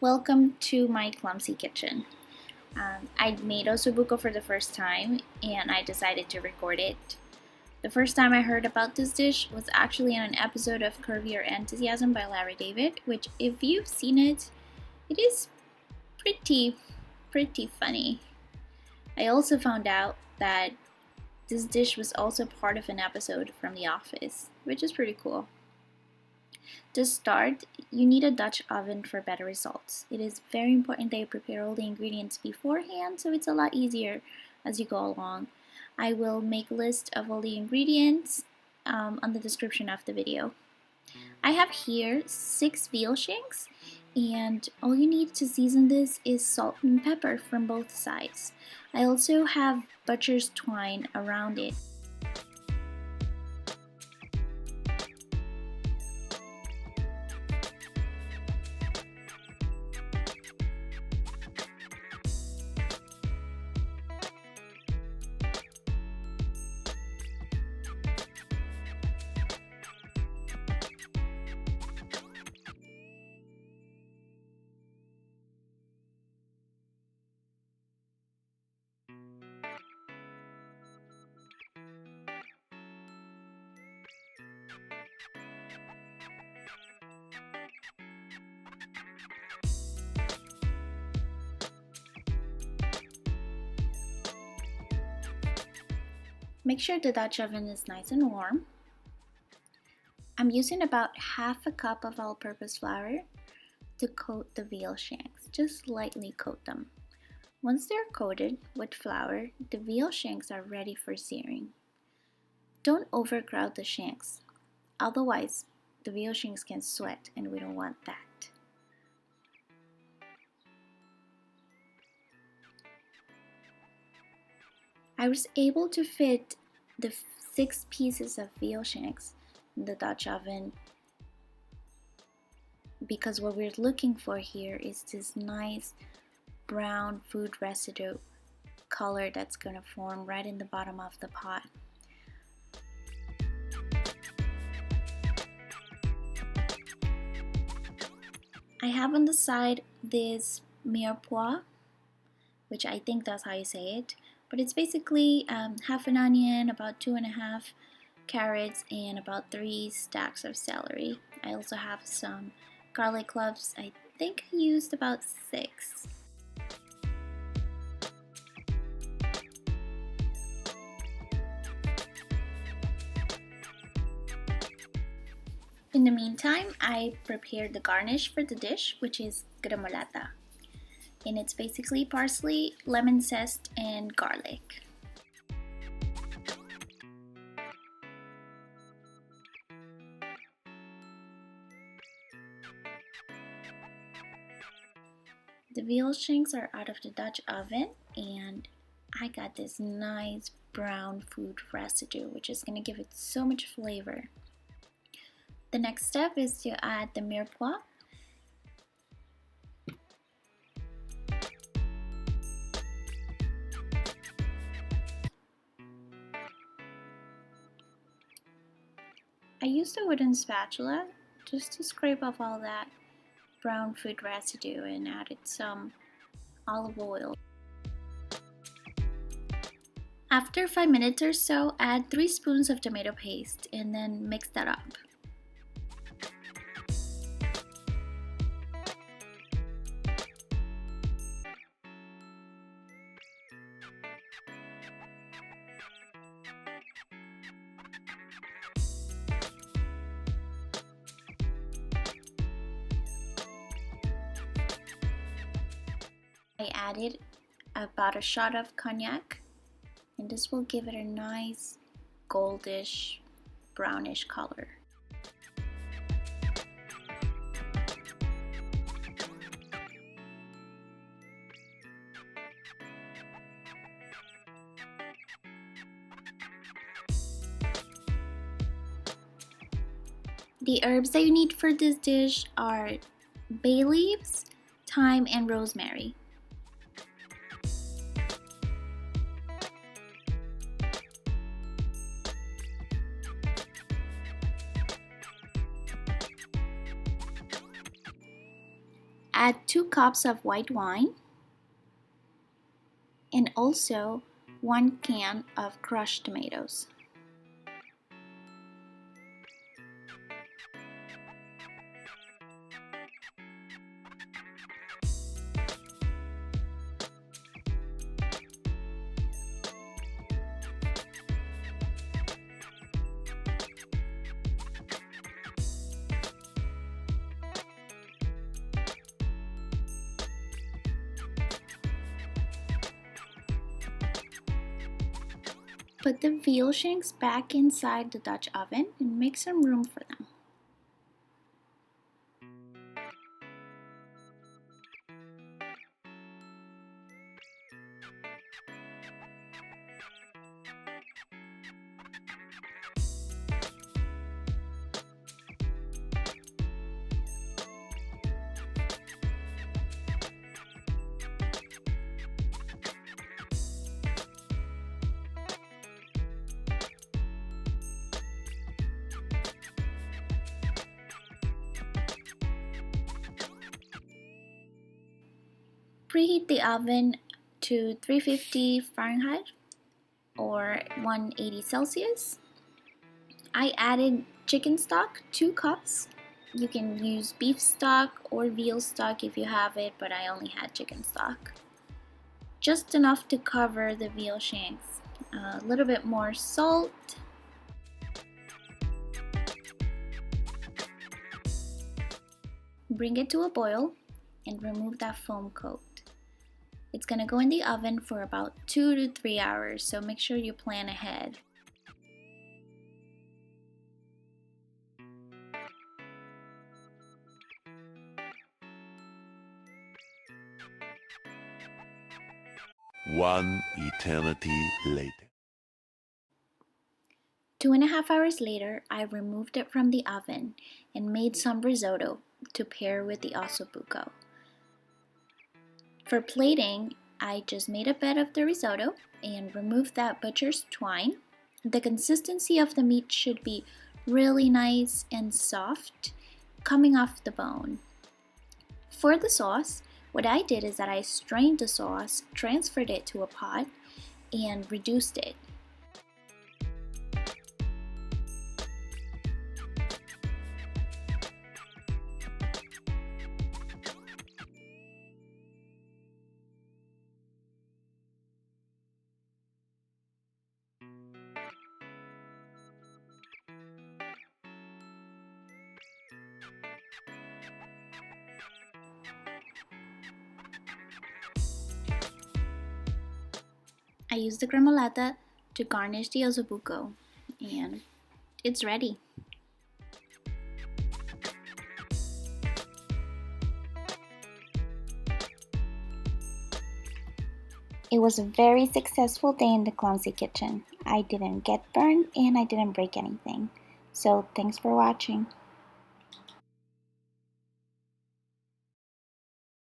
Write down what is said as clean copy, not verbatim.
Welcome to my clumsy kitchen. I made Osso Buco for the first time and I decided to record it. The first time I heard about this dish was actually in an episode of Curvy Your Enthusiasm by Larry David, which if you've seen it, it is pretty funny. I also found out that this dish was also part of an episode from The Office, which is pretty cool. To start, you need a Dutch oven for better results. It is very important that you prepare all the ingredients beforehand so it's a lot easier as you go along. I will make a list of all the ingredients on the description of the video. I have here 6 veal shanks, and all you need to season this is salt and pepper from both sides. I also have butcher's twine around it. Make sure the Dutch oven is nice and warm. I'm using about half a cup of all-purpose flour to coat the veal shanks. Just lightly coat them. Once they're coated with flour, the veal shanks are ready for searing. Don't overcrowd the shanks, otherwise the veal shanks can sweat and we don't want that. I was able to fit the 6 pieces of veal shanks in the Dutch oven because what we're looking for here is this nice brown food residue color that's going to form right in the bottom of the pot. I have on the side this mirepoix, which I think that's how you say it, but it's basically half an onion, about 2.5 carrots, and about 3 stacks of celery. I also have some garlic cloves. I think I used about 6. In the meantime, I prepared the garnish for the dish, which is gremolata. And it's basically parsley, lemon zest, and garlic. The veal shanks are out of the Dutch oven, and I got this nice brown food residue, which is going to give it so much flavor. The next step is to add the mirepoix. I used a wooden spatula just to scrape off all that brown food residue and added some olive oil. After 5 minutes or so, add 3 spoons of tomato paste and then mix that up. I added about a shot of cognac, and this will give it a nice goldish brownish color. The herbs that you need for this dish are bay leaves, thyme, and rosemary. Add 2 cups of white wine and also 1 can of crushed tomatoes. Put the veal shanks back inside the Dutch oven and make some room for them. Preheat the oven to 350 Fahrenheit or 180 Celsius. I added chicken stock, 2 cups. You can use beef stock or veal stock if you have it, but I only had chicken stock. Just enough to cover the veal shanks. A little bit more salt. Bring it to a boil and remove that foam coat. It's going to go in the oven for about 2 to 3 hours, so make sure you plan ahead. One eternity later. 2.5 hours later, I removed it from the oven and made some risotto to pair with the Osso Buco. For plating, I just made a bed of the risotto and removed that butcher's twine. The consistency of the meat should be really nice and soft, coming off the bone. For the sauce, what I did is that I strained the sauce, transferred it to a pot, and reduced it. I used the gremolata to garnish the Osso Buco, and it's ready. It was a very successful day in the clumsy kitchen. I didn't get burned and I didn't break anything. So thanks for watching.